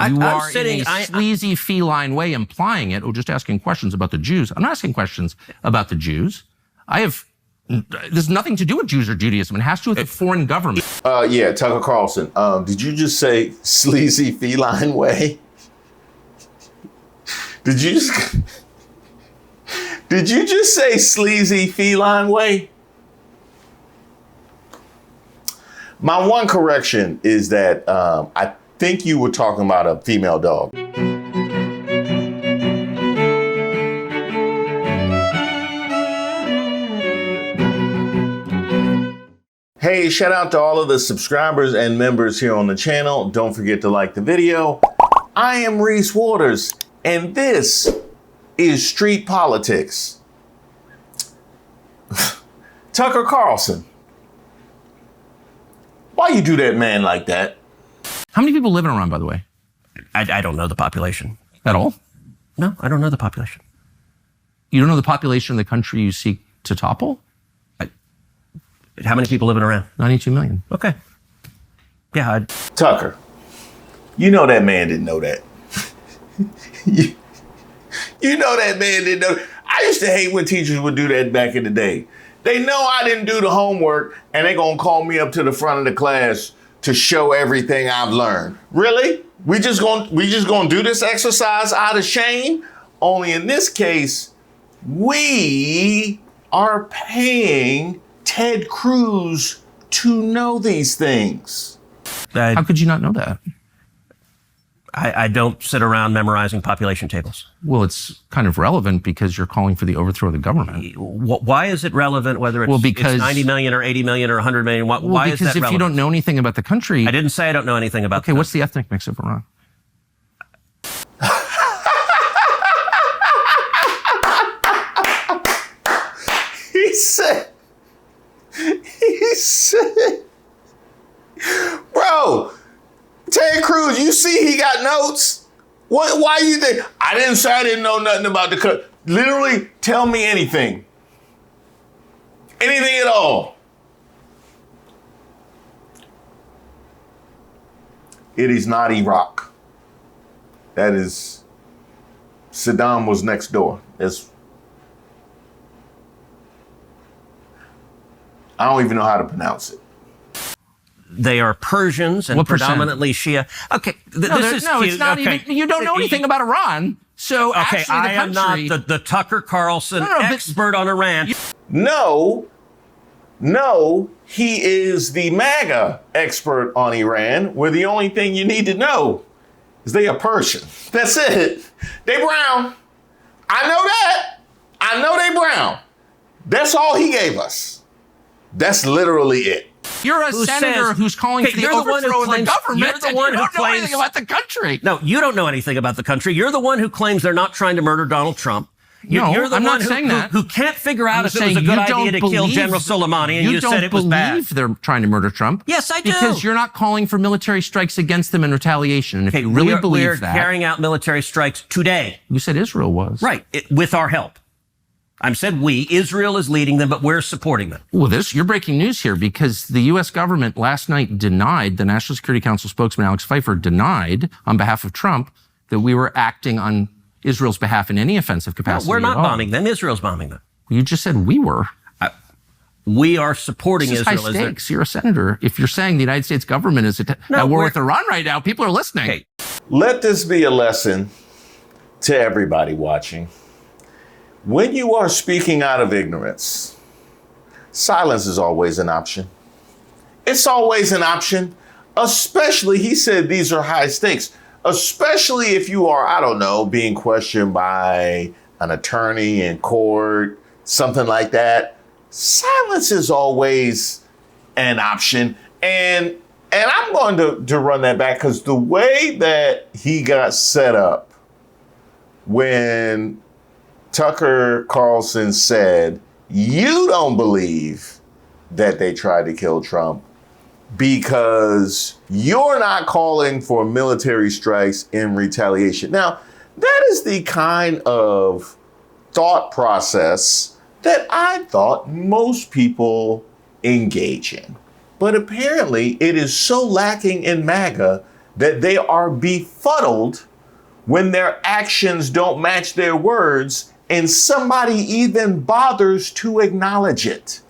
You are in a sleazy feline way implying it, or just asking questions about the Jews. I'm not asking questions about the Jews. There's nothing to do with Jews or Judaism. It has to do with the foreign government. Yeah, Tucker Carlson. Did you just say sleazy feline way? Did you just say sleazy feline way? My one correction is that I think you were talking about a female dog. Hey, shout out to all of the subscribers and members here on the channel. Don't forget to like the video. I am Reese Waters, and this is Street Politics. Tucker Carlson, why you do that man like that? How many people live in Iran, by the way? I don't know the population. At all? No, I don't know the population. You don't know the population of the country you seek to topple? How many people live in Iran? 92 million. Okay. Yeah. Tucker, you know that man didn't know that. you know that man didn't know. I used to hate when teachers would do that back in the day. They know I didn't do the homework and they're going to call me up to the front of the class to show everything I've learned. Really? We just going to do this exercise out of shame? Only in this case, we are paying Ted Cruz to know these things. How could you not know that? I don't sit around memorizing population tables. Well, it's kind of relevant because you're calling for the overthrow of the government. Why is it relevant whether it's, it's 90 million or 80 million or 100 million? Why is that relevant? Because if you don't know anything about the country... I didn't say I don't know anything about Okay, what's the ethnic mix of Iran? He said, bro, Ted Cruz, you see he got notes? Why you think? I didn't say I didn't know nothing about the country. Literally, tell me anything. Anything at all. It is not Iraq. That is, Saddam was next door. I don't even know how to pronounce it. They are Persians and predominantly Shia. Okay, this is cute. It's not even. You don't know anything about Iran, so okay, actually I am not the Tucker Carlson expert on Iran. No, he is the Maga expert on Iran, where the only thing you need to know is they are Persian. That's it. They brown. I know that. I know they brown. That's all he gave us. That's literally it. You're a senator who's calling for the overthrow of the government. You're the one who don't know anything about the country. No, you don't know anything about the country. You're the one who claims they're not trying to murder Donald Trump. You're the I'm one not saying that. Who can't figure out if it was a good idea to kill General Soleimani, and you said it was bad. You don't believe they're trying to murder Trump. Yes, I do. Because you're not calling for military strikes against them in retaliation. And if you really believe that... We're carrying out military strikes today. You said Israel was. Right, with our help. I said we. Israel is leading them, but we're supporting them. Well, you're breaking news here because the U.S. government last night denied, the National Security Council spokesman Alex Pfeiffer denied on behalf of Trump that we were acting on Israel's behalf in any offensive capacity. No, we're not bombing them. Israel's bombing them. You just said we were. We are supporting Israel. High stakes. You're a senator. If you're saying the United States government is at war with Iran right now, people are listening. Okay. Let this be a lesson to everybody watching. When you are speaking out of ignorance, silence is always an option. It's always an option, especially, he said these are high stakes, especially if you are, I don't know, being questioned by an attorney in court, something like that. Silence is always an option. And I'm going to run that back because the way that he got set up when Tucker Carlson said, you don't believe that they tried to kill Trump because you're not calling for military strikes in retaliation. Now, that is the kind of thought process that I thought most people engage in. But apparently it is so lacking in Maga that they are befuddled when their actions don't match their words and somebody even bothers to acknowledge it.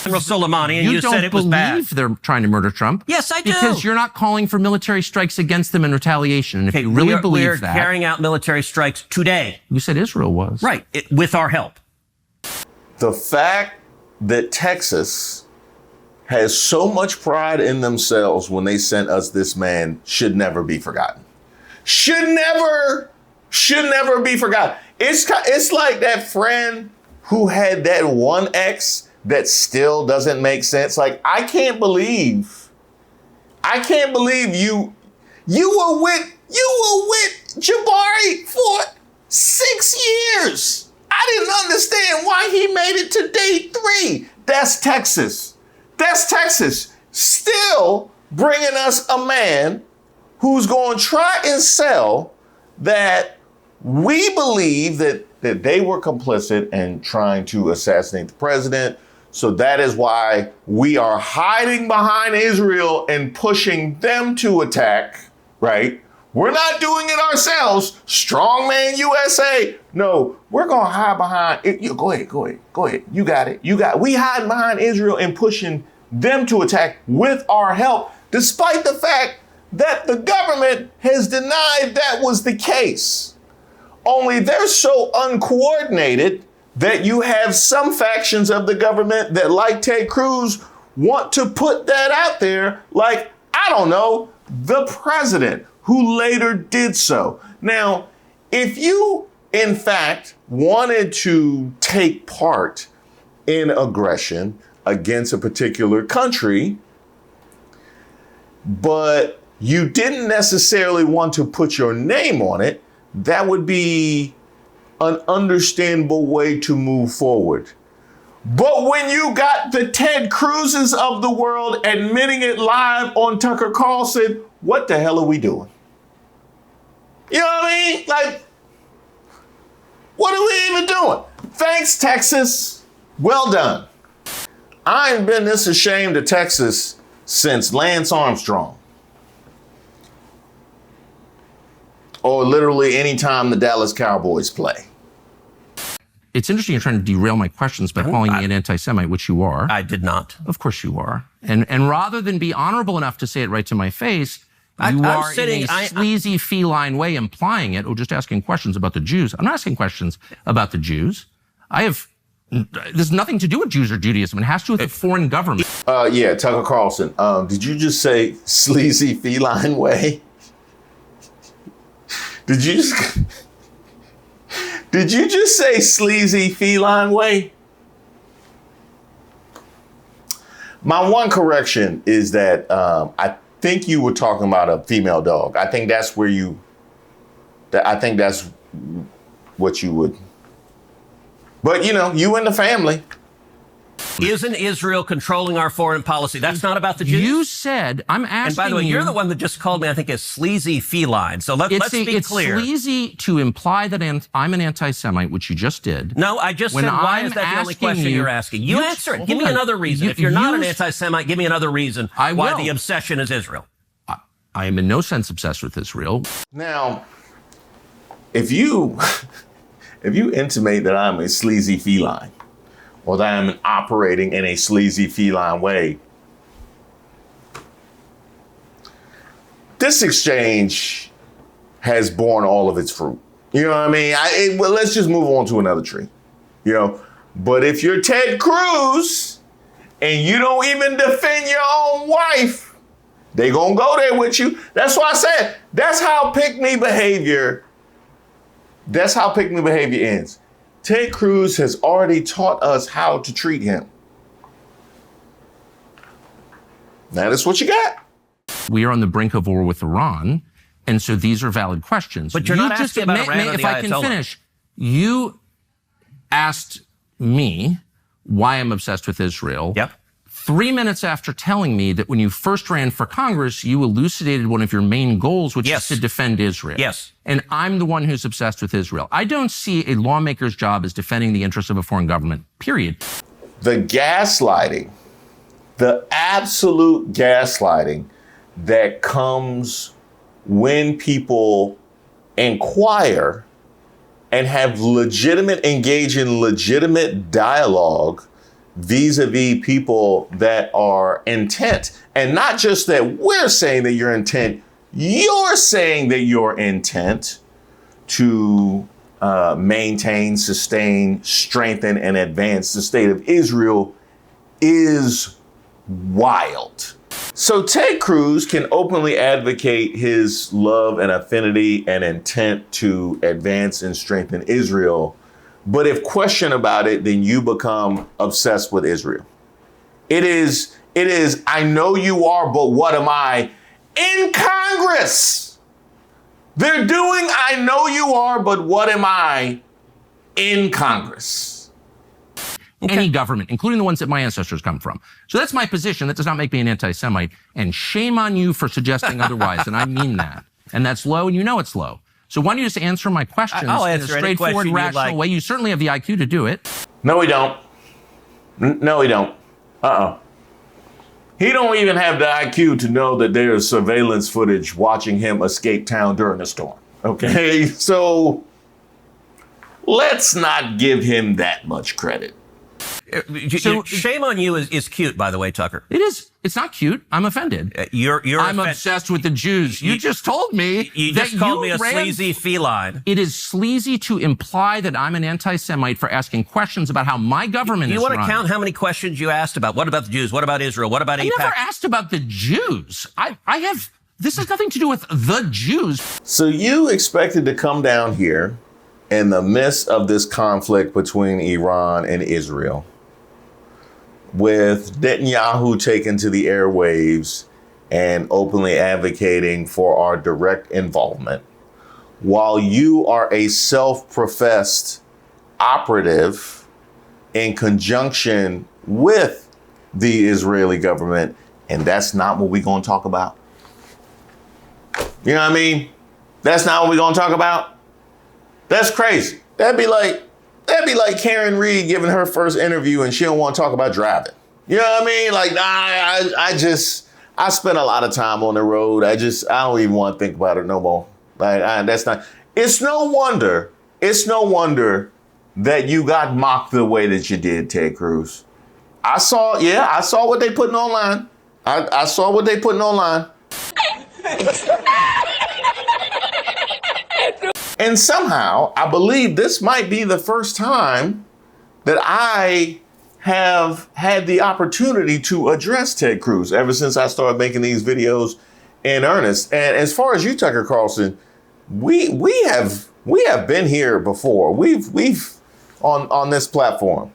General Soleimani, and you said it was bad. You don't believe they're trying to murder Trump. Yes, I do. Because you're not calling for military strikes against them in retaliation. And if you really believe that... We're carrying out military strikes today. You said Israel was. Right, with our help. The fact that Texas has so much pride in themselves when they sent us this man should never be forgotten. Should never be forgotten. It's like that friend who had that one ex that still doesn't make sense. Like, I can't believe you were with Jabari for 6 years. I didn't understand why he made it to day 3. That's Texas. Still bringing us a man who's going to try and sell that we believe that they were complicit in trying to assassinate the president. So that is why we are hiding behind Israel and pushing them to attack, right? We're not doing it ourselves. Strongman USA. No, we're going to hide behind it. Go ahead. You got it. We hide behind Israel and pushing them to attack with our help, despite the fact that the government has denied that was the case. Only they're so uncoordinated that you have some factions of the government that, like Ted Cruz, want to put that out there, like, I don't know, the president, who later did so. Now, if you, in fact, wanted to take part in aggression against a particular country, but you didn't necessarily want to put your name on it, that would be an understandable way to move forward. But when you got the Ted Cruzes of the world admitting it live on Tucker Carlson, what the hell are we doing? You know what I mean? Like, what are we even doing? Thanks, Texas. Well done. I ain't been this ashamed of Texas since Lance Armstrong. Or literally any time the Dallas Cowboys play. It's interesting you're trying to derail my questions by calling me an anti-Semite, which you are. I did not. Of course you are. And rather than be honorable enough to say it right to my face, you are in a sleazy, feline way implying it, or just asking questions about the Jews. I'm not asking questions about the Jews. There's nothing to do with Jews or Judaism. It has to do with the foreign government. Yeah, Tucker Carlson. Did you just say sleazy, feline way? Did you just say sleazy, feline way? My one correction is that I think you were talking about a female dog. I think that's what you would. But, you know, you and the family. Isn't Israel controlling our foreign policy? That's not about the Jews. You said, I'm asking you. And by the way, you're the one that just called me, I think, a sleazy feline. So let's be clear. It's sleazy to imply that I'm an anti-Semite, which you just did. No, I just said, why is that the only question you're asking? You answer it. Give me another reason. If you're not an anti-Semite, give me another reason why the obsession is Israel. I am in no sense obsessed with Israel. Now, if you intimate that I'm a sleazy feline, or that I'm operating in a sleazy feline way, this exchange has borne all of its fruit. You know what I mean? Well, let's just move on to another tree. You know, but if you're Ted Cruz and you don't even defend your own wife, they gonna go there with you. That's why I said that's how pick-me behavior. That's how pick-me behavior ends. Ted Cruz has already taught us how to treat him. Now that's what you got. We are on the brink of war with Iran, and so these are valid questions. But you're not asking about Iran or the If I can finish, you asked me why I'm obsessed with Israel. Yep. 3 minutes after telling me that when you first ran for Congress, you elucidated one of your main goals, which is to defend Israel. Yes. And I'm the one who's obsessed with Israel. I don't see a lawmaker's job as defending the interests of a foreign government, period. The gaslighting, the absolute gaslighting that comes when people inquire and have engage in legitimate dialogue vis-a-vis people that are intent. And not just that we're saying that you're intent, you're saying that your intent to maintain, sustain, strengthen, and advance the state of Israel is wild. So Ted Cruz can openly advocate his love and affinity and intent to advance and strengthen Israel. But if questioned about it, then you become obsessed with Israel. It is, I know you are, but what am I? In Congress. They're doing, I know you are, but what am I? In Congress. Okay. Any government, including the ones that my ancestors come from. So that's my position. That does not make me an anti-Semite. And shame on you for suggesting otherwise. And I mean that. And that's low, and you know it's low. So why don't you just answer my questions I'll answer in a straightforward, rational way? You certainly have the IQ to do it. No, we don't. No, we don't. He don't even have the IQ to know that there is surveillance footage watching him escape town during a storm. Okay? So let's not give him that much credit. So, shame on you is cute, by the way, Tucker. It is. It's not cute. I'm offended. I'm obsessed with the Jews. You just told me you just called me a sleazy feline. It is sleazy to imply that I'm an anti-Semite for asking questions about how my government is run. You want to count how many questions you asked about? What about the Jews? What about Israel? What about AIPAC? I never asked about the Jews. This has nothing to do with the Jews. So you expected to come down here in the midst of this conflict between Iran and Israel, with Netanyahu taken to the airwaves and openly advocating for our direct involvement, while you are a self-professed operative in conjunction with the Israeli government, and that's not what we're going to talk about. You know what I mean? That's not what we're going to talk about. That's crazy. That'd be like Karen Reed giving her first interview and she don't want to talk about driving. You know what I mean? Like, I spent a lot of time on the road. I don't even want to think about it no more. It's no wonder that you got mocked the way that you did, Ted Cruz. I saw what they putting online. I saw what they putting online. And somehow, I believe this might be the first time that I have had the opportunity to address Ted Cruz ever since I started making these videos in earnest. And as far as you, Tucker Carlson, we have been here before. We've on this platform.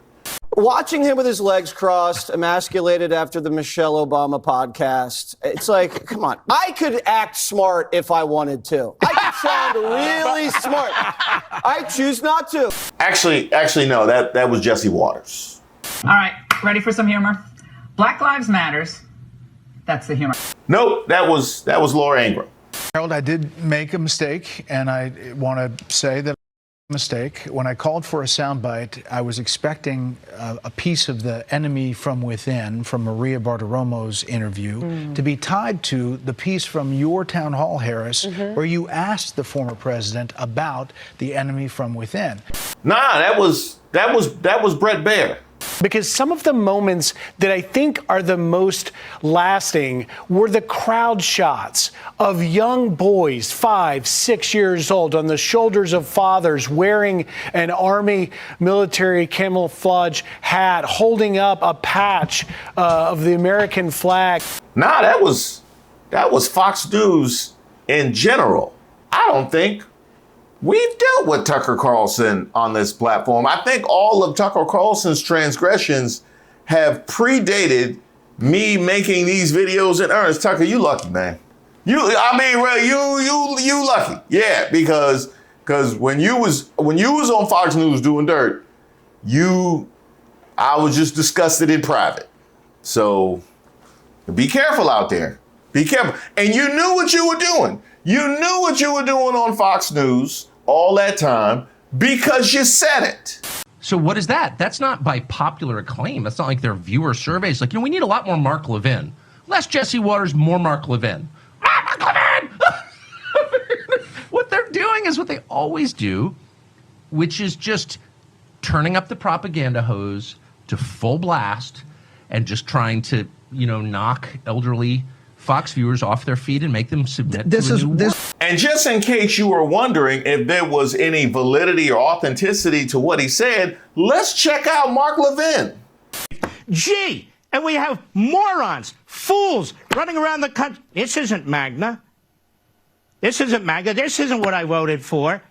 Watching him with his legs crossed, emasculated after the Michelle Obama podcast, it's like, come on. I could act smart if I wanted to. I could sound really smart. I choose not to. Actually, no, that was Jesse Waters. All right, ready for some humor? Black Lives Matters. That's the humor. Nope, that was Laura Ingraham. Harold, I did make a mistake, and I want to say that mistake. When I called for a soundbite, I was expecting a piece of the enemy from within, from Maria Bartiromo's interview, to be tied to the piece from your town hall, Harris, where you asked the former president about the enemy from within. Nah, that was Brett Baer. Because some of the moments that I think are the most lasting were the crowd shots of young boys, 5, 6 years old, on the shoulders of fathers wearing an Army military camouflage hat, holding up a patch of the American flag. Nah, that was Fox News in general. I don't think we've dealt with Tucker Carlson on this platform. I think all of Tucker Carlson's transgressions have predated me making these videos in earnest. Tucker, you lucky, man. You lucky. Yeah, because when you was on Fox News doing dirt, I was just disgusted in private. So be careful out there. Be careful. And you knew what you were doing. You knew what you were doing on Fox News all that time because you said it. So what is that? That's not by popular acclaim. That's not like their viewer surveys. Like, we need a lot more Mark Levin. Less Jesse Waters, more Mark Levin. Mark Levin! doing is what they always do, which is just turning up the propaganda hose to full blast and just trying to, knock elderly Fox viewers off their feet and make them submit to a new war. And just in case you were wondering if there was any validity or authenticity to what he said, let's check out Mark Levin. Gee, and we have morons, fools running around the country. This isn't MAGA. This isn't MAGA. This isn't what I voted for.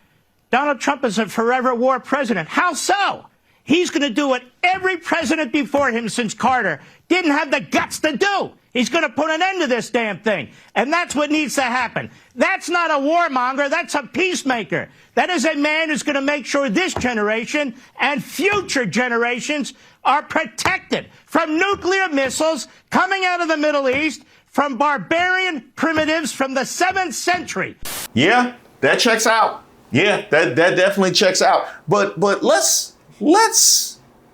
Donald Trump is a forever war president. How so? He's going to do what every president before him since Carter didn't have the guts to do. He's going to put an end to this damn thing. And that's what needs to happen. That's not a warmonger. That's a peacemaker. That is a man who's going to make sure this generation and future generations are protected from nuclear missiles coming out of the Middle East, from barbarian primitives from the 7th century. Yeah, that checks out. Yeah, that definitely checks out. But let's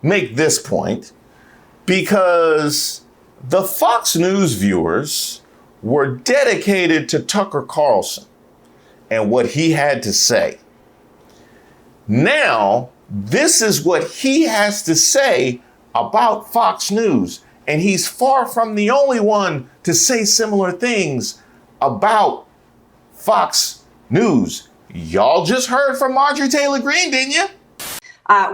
make this point, because the Fox News viewers were dedicated to Tucker Carlson and what he had to say. Now, this is what he has to say about Fox News. And he's far from the only one to say similar things about Fox News. Y'all just heard from Marjorie Taylor Greene, didn't you?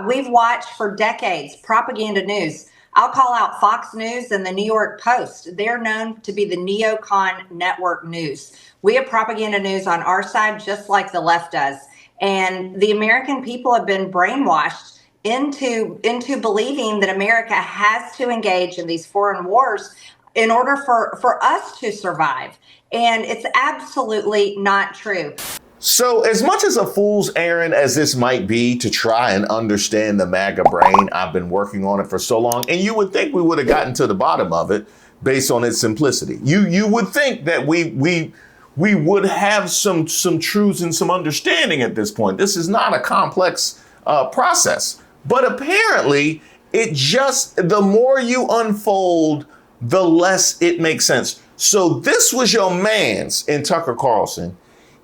We've watched for decades propaganda news. I'll call out Fox News and the New York Post. They're known to be the neocon network news. We have propaganda news on our side, just like the left does. And the American people have been brainwashed into believing that America has to engage in these foreign wars in order for us to survive. And it's absolutely not true. So as much as a fool's errand as this might be to try and understand the MAGA brain, I've been working on it for so long, and you would think we would have gotten to the bottom of it based on its simplicity. You would think that we would have some truths and some understanding at this point. This is not a complex process, but apparently the more you unfold, the less it makes sense. So this was your man's in Tucker Carlson.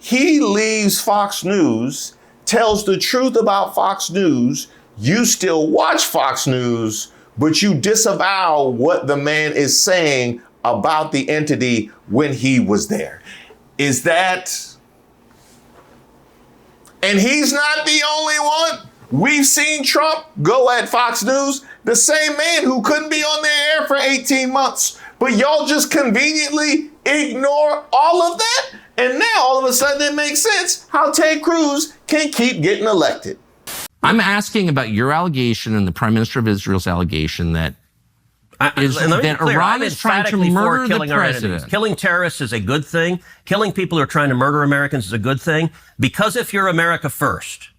He leaves Fox News, tells the truth about Fox News. You still watch Fox News, but you disavow what the man is saying about the entity when he was there. Is that... And he's not the only one. We've seen Trump go at Fox News, the same man who couldn't be on their air for 18 months. But y'all just conveniently ignore all of that? And now all of a sudden it makes sense how Ted Cruz can keep getting elected. I'm asking about your allegation and the Prime Minister of Israel's allegation that Iran is trying to murder the president. Killing terrorists is a good thing. Killing people who are trying to murder Americans is a good thing. Because if you're America first,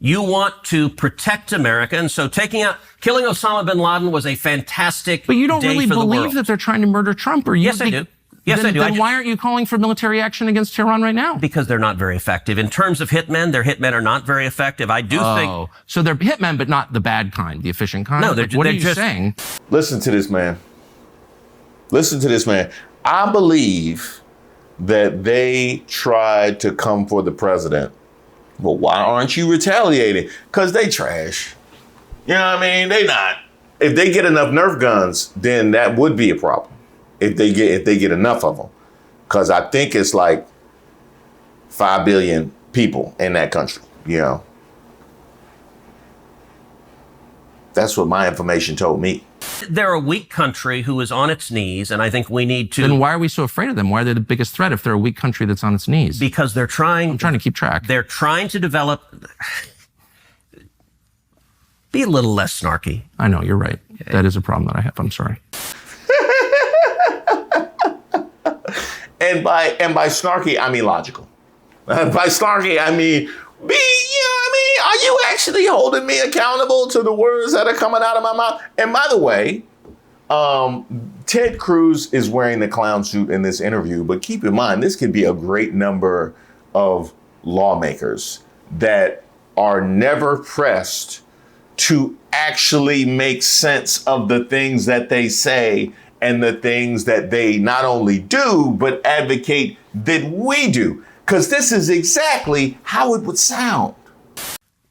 you want to protect America. And so killing Osama bin Laden was a fantastic day for the world. But you don't really believe that they're trying to murder Trump, or you? Yes, I do. Yes, I do. Then why aren't you calling for military action against Tehran right now? Because they're not very effective. In terms of hitmen, their hitmen are not very effective. I do think... So they're hitmen, but not the bad kind, the efficient kind? No, what are you saying? Listen to this, man. Listen to this, man. I believe that they tried to come for the president. But why aren't you retaliating? Because they trash. You know what I mean? They not. If they get enough Nerf guns, then that would be a problem. If they get enough of them, because I think it's like 5 billion people in that country. You know, that's what my information told me. They're a weak country who is on its knees, and I think we need to... Then why are we so afraid of them? Why are they the biggest threat if they're a weak country that's on its knees? Because they're trying... I'm trying to keep track. They're trying to develop... Be a little less snarky. I know, you're right. That is a problem that I have. I'm sorry. And by snarky, I mean logical. By snarky, I mean, you know what I mean? Are you actually holding me accountable to the words that are coming out of my mouth? And by the way, Ted Cruz is wearing the clown suit in this interview, but keep in mind, this could be a great number of lawmakers that are never pressed to actually make sense of the things that they say and the things that they not only do, but advocate that we do. because this is exactly how it would sound.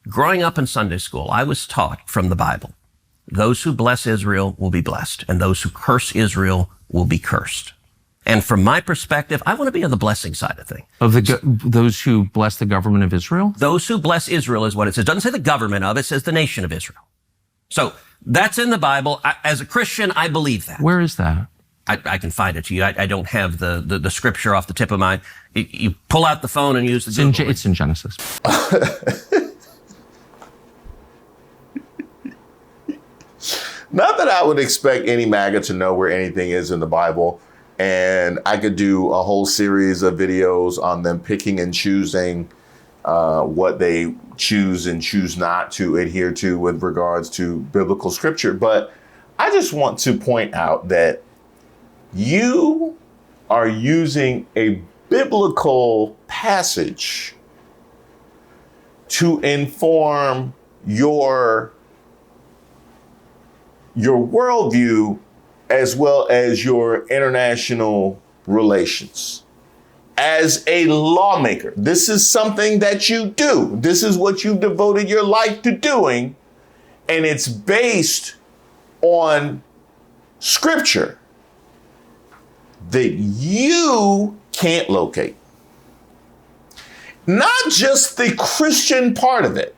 Growing up in Sunday school, I was taught from the Bible, those who bless Israel will be blessed, and those who curse Israel will be cursed. And from my perspective, I want to be on the blessing side of things. Of those who bless the government of Israel? Those who bless Israel is what it says. It doesn't say the government of, it says the nation of Israel. So that's in the Bible. As a Christian, I believe that. Where is that? I can find it to you. I don't have the scripture off the tip of my. You pull out the phone and use the Google. It's in Genesis. Not that I would expect any MAGA to know where anything is in the Bible. And I could do a whole series of videos on them picking and choosing what they choose and choose not to adhere to with regards to biblical scripture. But I just want to point out that you are using a biblical passage to inform your worldview as well as your international relations. As a lawmaker, this is something that you do. This is what you've devoted your life to doing, and it's based on scripture that you can't locate. Not just the Christian part of it,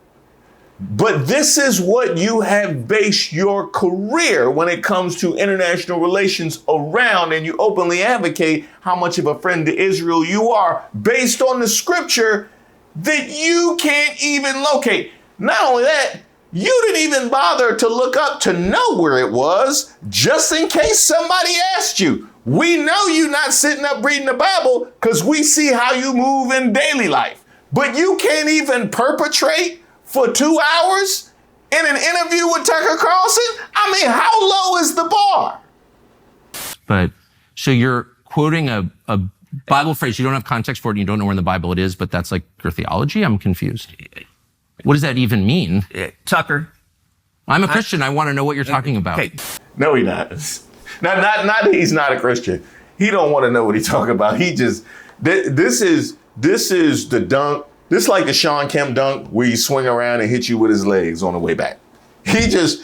but this is what you have based your career when it comes to international relations around, and you openly advocate how much of a friend to Israel you are based on the scripture that you can't even locate. Not only that, you didn't even bother to look up to know where it was, just in case somebody asked you. We know you not sitting up reading the Bible because we see how you move in daily life, but you can't even perpetrate for 2 hours in an interview with Tucker Carlson? I mean, how low is the bar? But so you're quoting a Bible phrase, you don't have context for it, and you don't know where in the Bible it is, but that's like your theology? I'm confused. What does that even mean? Tucker. I'm a Christian. I want to know what you're talking about. Okay. No, he's not. Not that he's not a Christian. He don't want to know what he's talking about. He just, this is the dunk. This is like the Sean Kemp dunk where you swing around and hit you with his legs on the way back. He just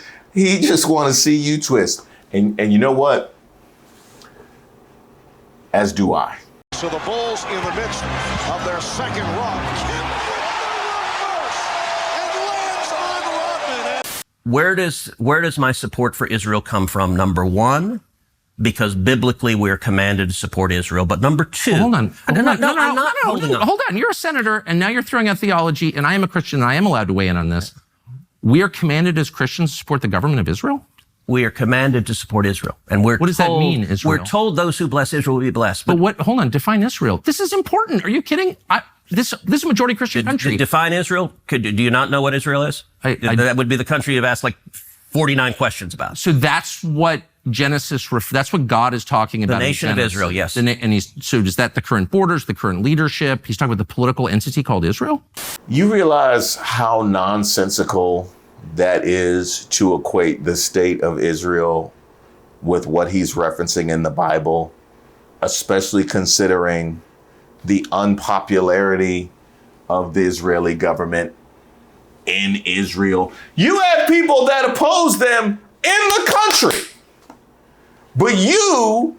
want to see you twist. And you know what? As do I. So the Bulls in the midst of their second run. Where does my support for Israel come from? Number one, because biblically we're commanded to support Israel. But number two, well, hold on. I'm not holding on. Hold on. You're a senator, and now you're throwing out theology, and I am a Christian, and I am allowed to weigh in on this. We are commanded as Christians to support the government of Israel? We are commanded to support Israel. And what does that mean, Israel? We're told those who bless Israel will be blessed. But hold on, define Israel. This is important. Are you kidding? This is a majority Christian country. Define Israel? Do you not know what Israel is? That would be the country you've asked like 49 questions about. So that's what Genesis, that's what God is talking about. The nation of Israel, yes. So is that the current borders, the current leadership? He's talking about the political entity called Israel? You realize how nonsensical that is to equate the state of Israel with what he's referencing in the Bible, especially considering the unpopularity of the Israeli government in Israel. You have people that oppose them in the country. But you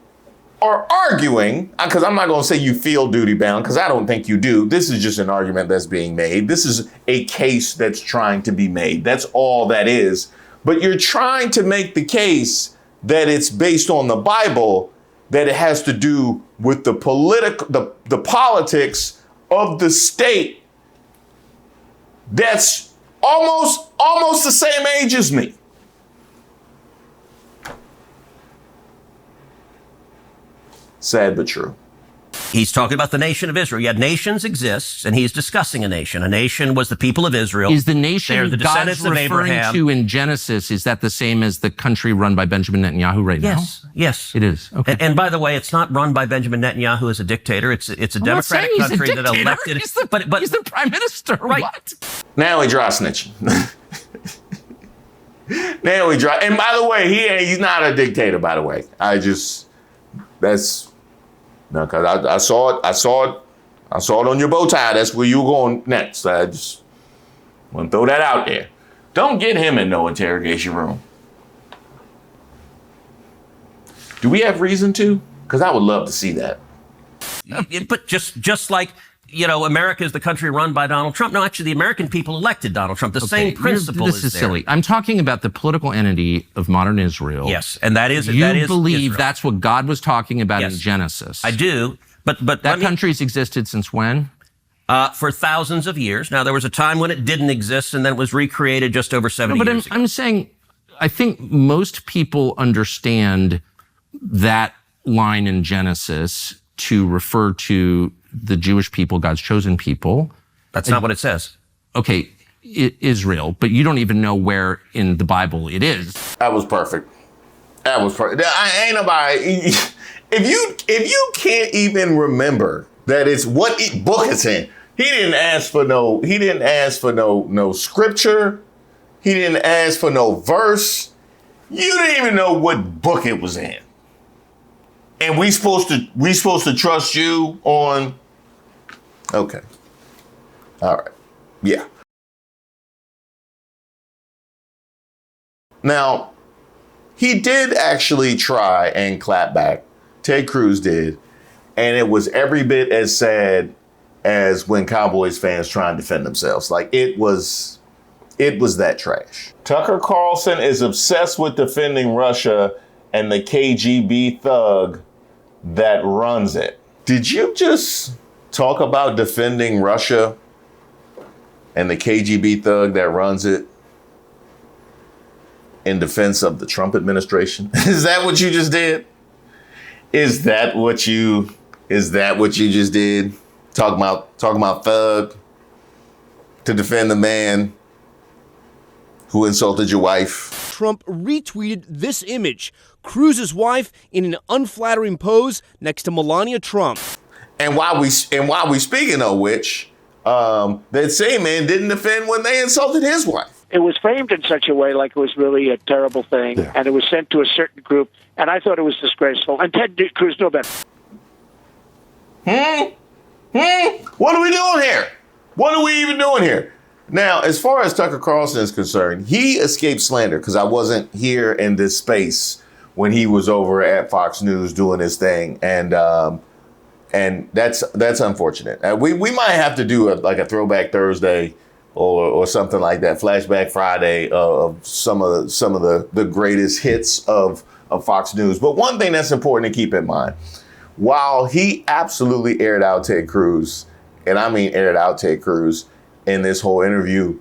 are arguing, because I'm not going to say you feel duty bound, because I don't think you do. This is just an argument that's being made. This is a case that's trying to be made. That's all that is. But you're trying to make the case that it's based on the Bible, that it has to do with the politics of the state that's almost the same age as me. Sad but true. He's talking about the nation of Israel. Yeah, nations exist, and he's discussing a nation. A nation was the people of Israel. Is the nation They're the descendants God's of referring Abraham. to in Genesis, is that the same as the country run by Benjamin Netanyahu right now? Yes. It is. Okay. And by the way, it's not run by Benjamin Netanyahu as a dictator. It's a democratic country that elected. He's the prime minister. Right. What? Now he dry snitching. Now he dry. And by the way, he's not a dictator. By the way, because I saw it I saw it on your bow tie. That's where you were going next. I just want to throw that out there. Don't get him in no interrogation room. Do we have reason to? Because I would love to see that. But just like, America is the country run by Donald Trump. No, actually, the American people elected Donald Trump. The same principle This is there. silly. I'm talking about the political entity of modern Israel. Yes, and that is You believe Israel. that's what God was talking about in Genesis. I do, but that country's existed since when? For thousands of years. Now, there was a time when it didn't exist, and then it was recreated just over 70 years ago. I'm saying, I think most people understand that line in Genesis to refer to the Jewish people, God's chosen people. That's not what it says. Okay, Israel, but you don't even know where in the Bible it is. That was perfect. Ain't nobody. If you can't even remember that it's what book it's in, he didn't ask for no scripture. He didn't ask for no verse. You didn't even know what book it was in. And we supposed to trust you on. Okay. All right. Yeah. Now, he did actually try and clap back. Ted Cruz did. And it was every bit as sad as when Cowboys fans try and defend themselves. Like, it was that trash. Tucker Carlson is obsessed with defending Russia and the KGB thug that runs it. Did you just talk about defending Russia and the KGB thug that runs it in defense of the Trump administration? Is that what you just did? Is that what you just did? Talking about thug to defend the man who insulted your wife? Trump retweeted this image. Cruz's wife in an unflattering pose next to Melania Trump. And while we speaking of which, that same man didn't defend when they insulted his wife. It was framed in such a way like it was really a terrible thing, and it was sent to a certain group, and I thought it was disgraceful. And Ted Cruz knew better. What are we doing here? What are we even doing here? Now, as far as Tucker Carlson is concerned, he escaped slander because I wasn't here in this space when he was over at Fox News doing his thing, and that's unfortunate. We might have to do a Throwback Thursday or something like that, Flashback Friday of some of the greatest hits of Fox News. But one thing that's important to keep in mind, while he absolutely aired out Ted Cruz, and I mean aired out Ted Cruz in this whole interview,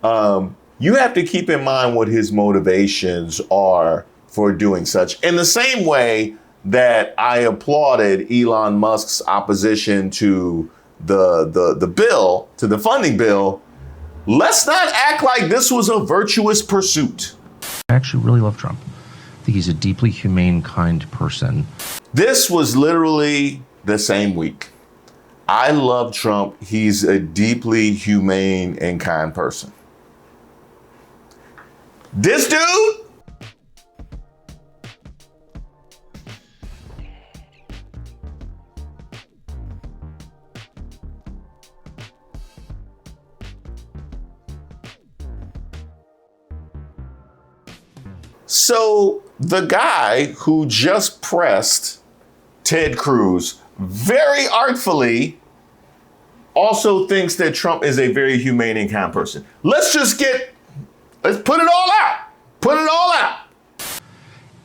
you have to keep in mind what his motivations are for doing such. In the same way that I applauded Elon Musk's opposition to the bill, to the funding bill, let's not act like this was a virtuous pursuit. I actually really love Trump. I think he's a deeply humane, kind person. This was literally the same week. I love Trump. He's a deeply humane and kind person. This dude? So the guy who just pressed Ted Cruz very artfully also thinks that Trump is a very humane and kind person. Let's put it all out. Put it all out.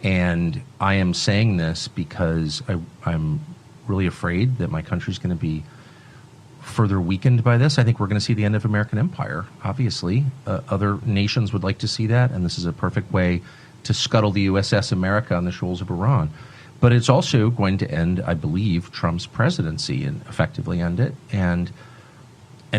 And I am saying this because I'm really afraid that my country's going to be further weakened by this. I think we're going to see the end of American empire, obviously. Other nations would like to see that, and this is a perfect way to scuttle the USS America on the shoals of Iran. But it's also going to end, I believe, Trump's presidency and effectively end it. And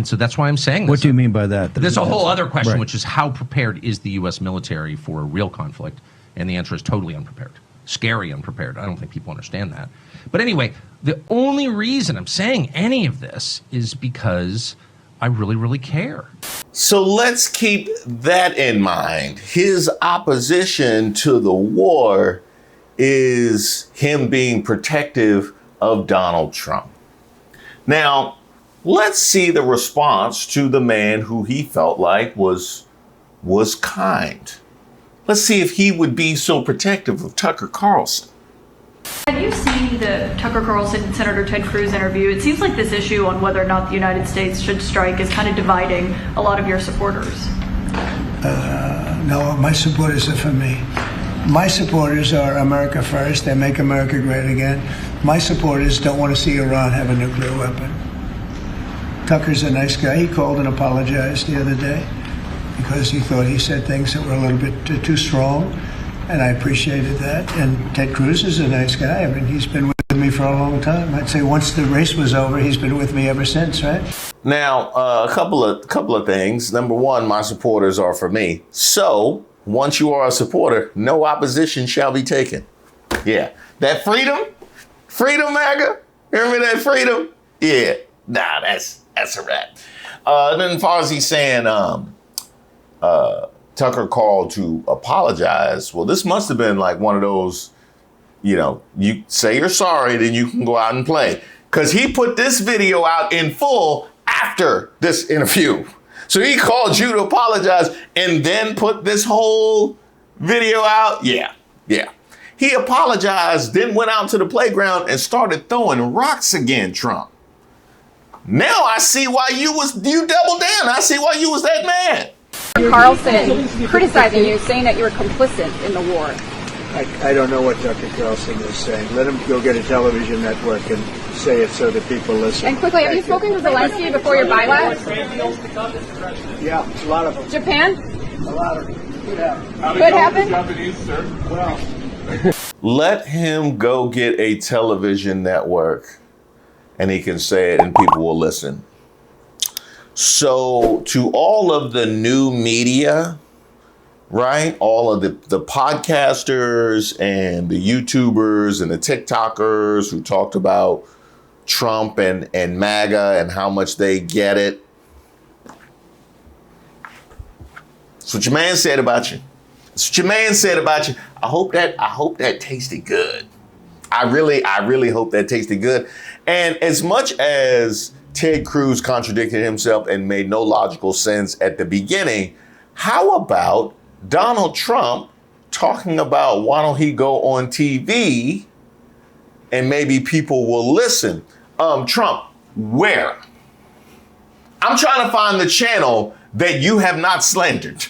so that's why I'm saying this. What do you mean by that? There's a whole other question, right, which is how prepared is the U.S. military for a real conflict? And the answer is totally unprepared. Scary unprepared. I don't think people understand that. But anyway, the only reason I'm saying any of this is because I really, really care. So let's keep that in mind. His opposition to the war is him being protective of Donald Trump. Now, Let's see the response to the man who he felt like was kind. Let's see if he would be so protective of Tucker Carlson. Have you seen the Tucker Carlson and Senator Ted Cruz interview? It seems like this issue on whether or not the United States should strike is kind of dividing a lot of your supporters. No, my supporters are for me. My supporters are America first. They make America great again. My supporters don't want to see Iran have a nuclear weapon. Tucker's a nice guy. He called and apologized the other day because he thought he said things that were a little bit too strong. And I appreciated that. And Ted Cruz is a nice guy. I mean, he's been with me for a long time. I'd say once the race was over, he's been with me ever since, right? Now, a couple of things. Number one, my supporters are for me. So once you are a supporter, no opposition shall be taken. Yeah. That freedom, Maga. Hear me, that freedom? Yeah. Nah, that's a wrap. Then as far as he's saying, Tucker called to apologize. Well, this must have been like one of those, you say you're sorry, then you can go out and play. Because he put this video out in full after this interview. So he called you to apologize and then put this whole video out. Yeah. He apologized, then went out to the playground and started throwing rocks again, Trump. Now I see why you doubled down. I see why you was that mad. Carlson criticizing you, saying that you were complicit in the war. I don't know what Tucker Carlson was saying. Let him go get a television network and say it so that people listen. And quickly, have you spoken to Zelensky before your bylaws? Yeah, a lot of them. Japan? A lot of them. Could happen? Japanese, sir. Well. Let him go get a television network and he can say it and people will listen. So to all of the new media, right? All of the podcasters and the YouTubers and the TikTokers who talked about Trump and MAGA and how much they get it. That's what your man said about you. That's what your man said about you. I hope that tasted good. I really hope that tasted good. And as much as Ted Cruz contradicted himself and made no logical sense at the beginning, how about Donald Trump talking about why don't he go on TV and maybe people will listen? Trump, where? I'm trying to find the channel that you have not slandered.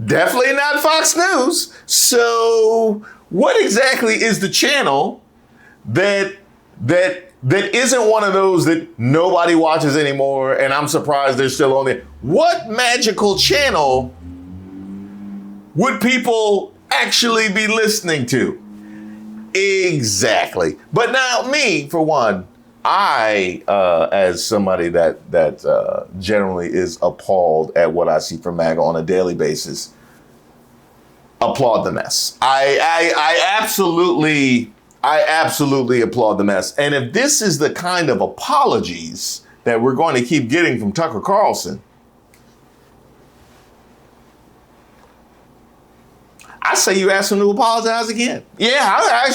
Definitely not Fox News. So what exactly is the channel that isn't one of those that nobody watches anymore, and I'm surprised they're still on there? What magical channel would people actually be listening to? Exactly. But now me, for one, I, as somebody that generally is appalled at what I see from MAGA on a daily basis, applaud the mess. I absolutely applaud the mess. And if this is the kind of apologies that we're going to keep getting from Tucker Carlson, I say you ask him to apologize again. Yeah, I'd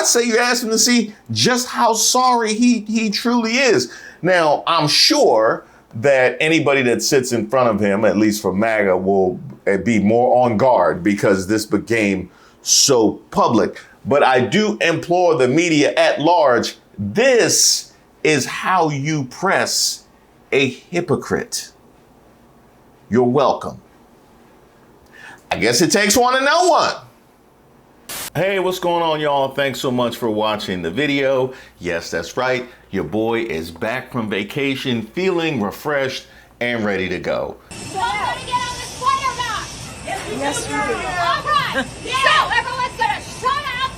say you ask him to see just how sorry he truly is. Now, I'm sure that anybody that sits in front of him, at least for MAGA, will be more on guard because this became so public. But I do implore the media at large, this is how you press a hypocrite. You're welcome. I guess it takes one to know one. Hey, what's going on, y'all? Thanks so much for watching the video. Yes, that's right. Your boy is back from vacation, feeling refreshed and ready to go. Somebody get on this plane or not? Yes, we do. All right. So everyone's going to shut up,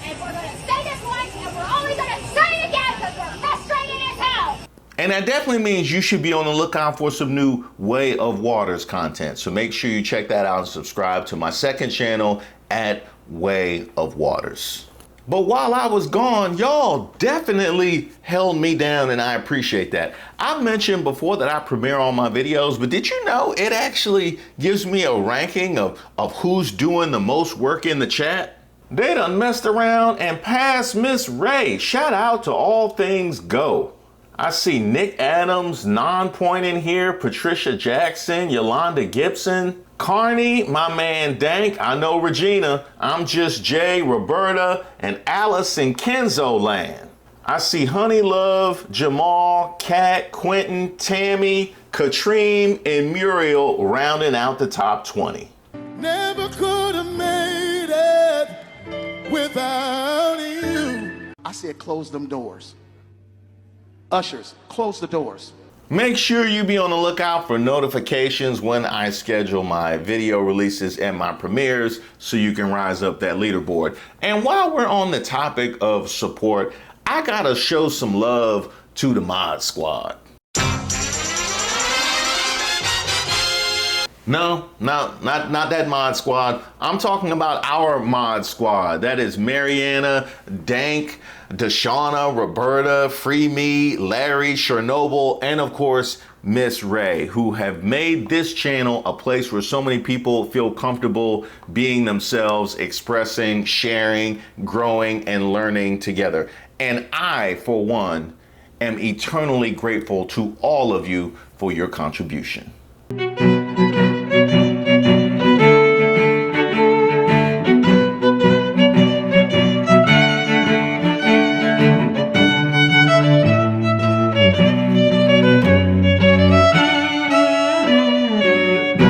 and we're going to say this once, and we're only going to say it again because we're frustrated as hell. And that definitely means you should be on the lookout for some new Way of Waters content. So make sure you check that out and subscribe to my second channel at Way of Waters. But while I was gone, y'all definitely held me down, and I appreciate that. I mentioned before that I premiere all my videos, but did you know it actually gives me a ranking of who's doing the most work in the chat? They done messed around and passed Miss Ray. Shout out to All Things Go. I see Nick Adams, Non-Point in here, Patricia Jackson, Yolanda Gibson, Carney, my man Dank, I know Regina, I'm Just Jay, Roberta, and Alice in Kenzo Land. I see Honey Love, Jamal, Kat, Quentin, Tammy, Katrine, and Muriel rounding out the top 20. Never could have made it without you. I said close them doors. Ushers, close the doors. Make sure you be on the lookout for notifications when I schedule my video releases and my premieres so you can rise up that leaderboard. And while we're on the topic of support, I gotta show some love to the Mod Squad. No, not that Mod Squad. I'm talking about our Mod Squad. That is Mariana, Dank, Deshauna, Roberta, Free Me, Larry, Chernobyl, and of course, Miss Ray, who have made this channel a place where so many people feel comfortable being themselves, expressing, sharing, growing, and learning together. And I, for one, am eternally grateful to all of you for your contribution.